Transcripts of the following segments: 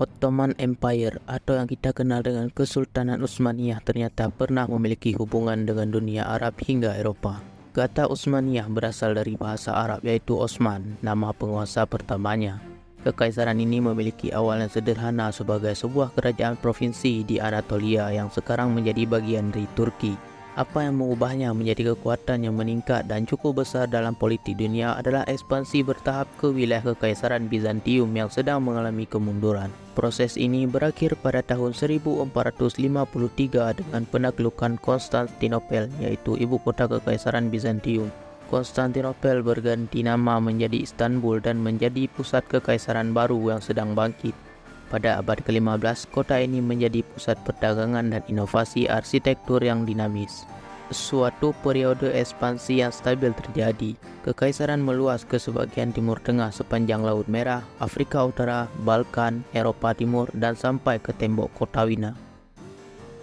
Ottoman Empire atau yang kita kenal dengan Kesultanan Utsmaniyah ternyata pernah memiliki hubungan dengan dunia Arab hingga Eropa. Kata Utsmaniyah berasal dari bahasa Arab yaitu Osman, nama penguasa pertamanya. Kekaisaran ini memiliki awal yang sederhana sebagai sebuah kerajaan provinsi di Anatolia yang sekarang menjadi bagian dari Turki. Apa yang mengubahnya menjadi kekuatan yang meningkat dan cukup besar dalam politik dunia adalah ekspansi bertahap ke wilayah Kekaisaran Bizantium yang sedang mengalami kemunduran. Proses ini berakhir pada tahun 1453 dengan penaklukan Konstantinopel, yaitu ibu kota Kekaisaran Bizantium. Konstantinopel berganti nama menjadi Istanbul dan menjadi pusat kekaisaran baru yang sedang bangkit. Pada abad ke-15, kota ini menjadi pusat perdagangan dan inovasi arsitektur yang dinamis. Suatu periode ekspansi yang stabil terjadi. Kekaisaran meluas ke sebagian timur tengah sepanjang Laut Merah, Afrika Utara, Balkan, Eropa Timur, dan sampai ke tembok kota Wina.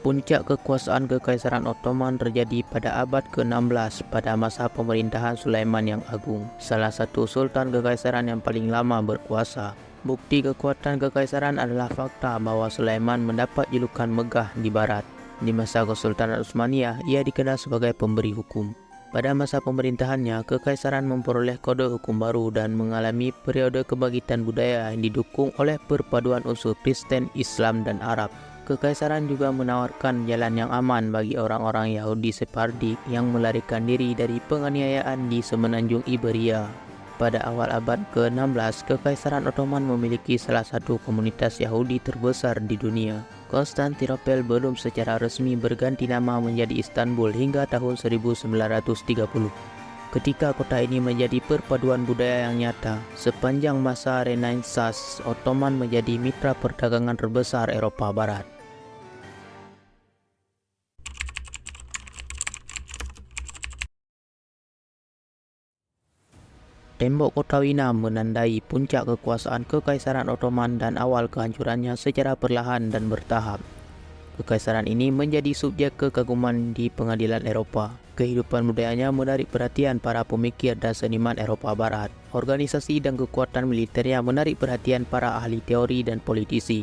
Puncak kekuasaan Kekaisaran Ottoman terjadi pada abad ke-16 pada masa pemerintahan Sulaiman yang Agung, salah satu sultan kekaisaran yang paling lama berkuasa. Bukti kekuatan kekaisaran adalah fakta bahwa Sulaiman mendapat julukan Megah di barat. Di masa Kesultanan Utsmaniyah, ia dikenal sebagai pemberi hukum. Pada masa pemerintahannya, kekaisaran memperoleh kode hukum baru dan mengalami periode kebangkitan budaya yang didukung oleh perpaduan unsur Kristen, Islam, dan Arab. Kekaisaran juga menawarkan jalan yang aman bagi orang-orang Yahudi Sephardi yang melarikan diri dari penganiayaan di semenanjung Iberia. Pada awal abad ke-16, Kekaisaran Ottoman memiliki salah satu komunitas Yahudi terbesar di dunia. Konstantinopel belum secara resmi berganti nama menjadi Istanbul hingga tahun 1930. Ketika kota ini menjadi perpaduan budaya yang nyata, sepanjang masa Renaissance, Ottoman menjadi mitra perdagangan terbesar Eropa Barat. Tembok kota Wina menandai puncak kekuasaan Kekaisaran Ottoman dan awal kehancurannya secara perlahan dan bertahap. Kekaisaran ini menjadi subjek kekaguman di pengadilan Eropa. Kehidupan budayanya menarik perhatian para pemikir dan seniman Eropa Barat. Organisasi dan kekuatan militernya menarik perhatian para ahli teori dan politisi.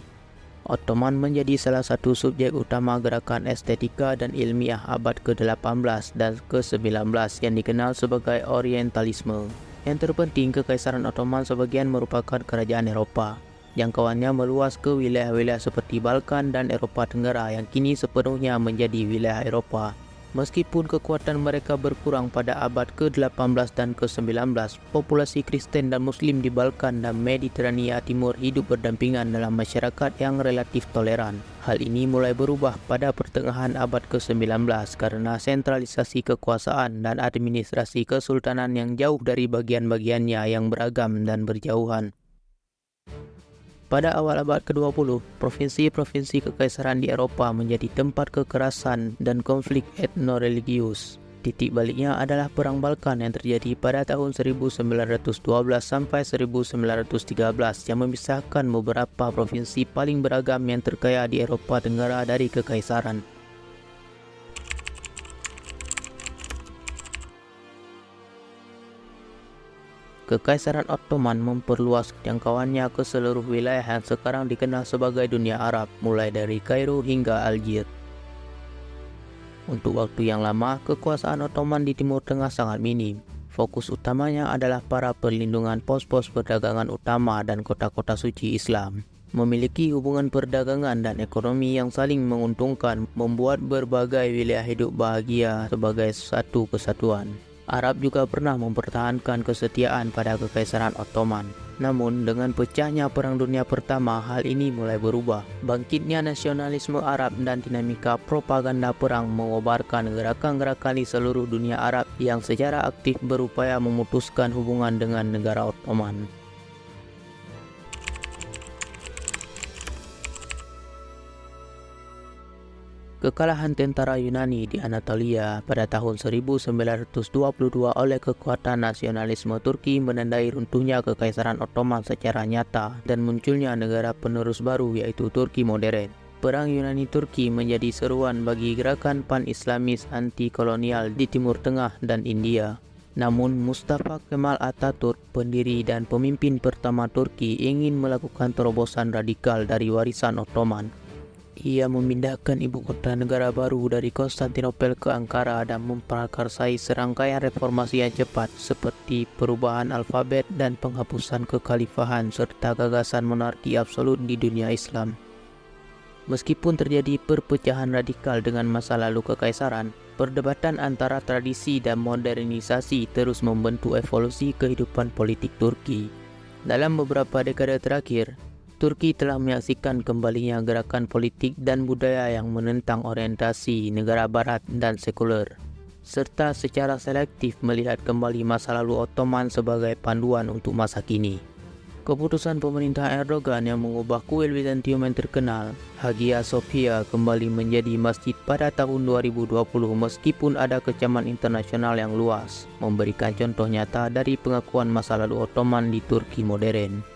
Ottoman menjadi salah satu subjek utama gerakan estetika dan ilmiah abad ke-18 dan ke-19 yang dikenal sebagai Orientalisme. Yang terpenting, Kekaisaran Ottoman sebagian merupakan kerajaan Eropa. Jangkauannya meluas ke wilayah-wilayah seperti Balkan dan Eropa Tenggara yang kini sepenuhnya menjadi wilayah Eropa. Meskipun kekuatan mereka berkurang pada abad ke-18 dan ke-19, populasi Kristen dan Muslim di Balkan dan Mediterania Timur hidup berdampingan dalam masyarakat yang relatif toleran. Hal ini mulai berubah pada pertengahan abad ke-19 karena sentralisasi kekuasaan dan administrasi kesultanan yang jauh dari bagian-bagiannya yang beragam dan berjauhan. Pada awal abad ke-20, provinsi-provinsi kekaisaran di Eropa menjadi tempat kekerasan dan konflik etno-religius. Titik baliknya adalah Perang Balkan yang terjadi pada tahun 1912 sampai 1913 yang memisahkan beberapa provinsi paling beragam yang terkaya di Eropa Tenggara dari kekaisaran. Kekaisaran Ottoman memperluas jangkauannya ke seluruh wilayah yang sekarang dikenal sebagai dunia Arab, mulai dari Kairo hingga Algiers. Untuk waktu yang lama, kekuasaan Ottoman di Timur Tengah sangat minim. Fokus utamanya adalah para perlindungan pos-pos perdagangan utama dan kota-kota suci Islam. Memiliki hubungan perdagangan dan ekonomi yang saling menguntungkan membuat berbagai wilayah hidup bahagia sebagai satu kesatuan. Arab juga pernah mempertahankan kesetiaan pada Kekaisaran Ottoman. Namun, dengan pecahnya Perang Dunia Pertama, hal ini mulai berubah. Bangkitnya nasionalisme Arab dan dinamika propaganda perang mengobarkan gerakan-gerakan di seluruh dunia Arab yang secara aktif berupaya memutuskan hubungan dengan negara Ottoman. Kekalahan tentara Yunani di Anatolia pada tahun 1922 oleh kekuatan nasionalisme Turki menandai runtuhnya Kekaisaran Ottoman secara nyata dan munculnya negara penerus baru yaitu Turki modern. Perang Yunani-Turki menjadi seruan bagi gerakan pan-Islamis anti-kolonial di Timur Tengah dan India. Namun Mustafa Kemal Atatürk, pendiri dan pemimpin pertama Turki, ingin melakukan terobosan radikal dari warisan Ottoman. Ia memindahkan ibu kota negara baru dari Konstantinopel ke Ankara dan memprakarsai serangkaian reformasi yang cepat seperti perubahan alfabet dan penghapusan kekhalifahan serta gagasan monarki absolut di dunia Islam. Meskipun terjadi perpecahan radikal dengan masa lalu kekaisaran, perdebatan antara tradisi dan modernisasi terus membentuk evolusi kehidupan politik Turki. Dalam beberapa dekade terakhir, Turki telah menyaksikan kembalinya gerakan politik dan budaya yang menentang orientasi negara barat dan sekuler, serta secara selektif melihat kembali masa lalu Ottoman sebagai panduan untuk masa kini. Keputusan pemerintah Erdogan yang mengubah kuil Bizantium yang terkenal, Hagia Sophia, kembali menjadi masjid pada tahun 2020 meskipun ada kecaman internasional yang luas, memberikan contoh nyata dari pengakuan masa lalu Ottoman di Turki modern.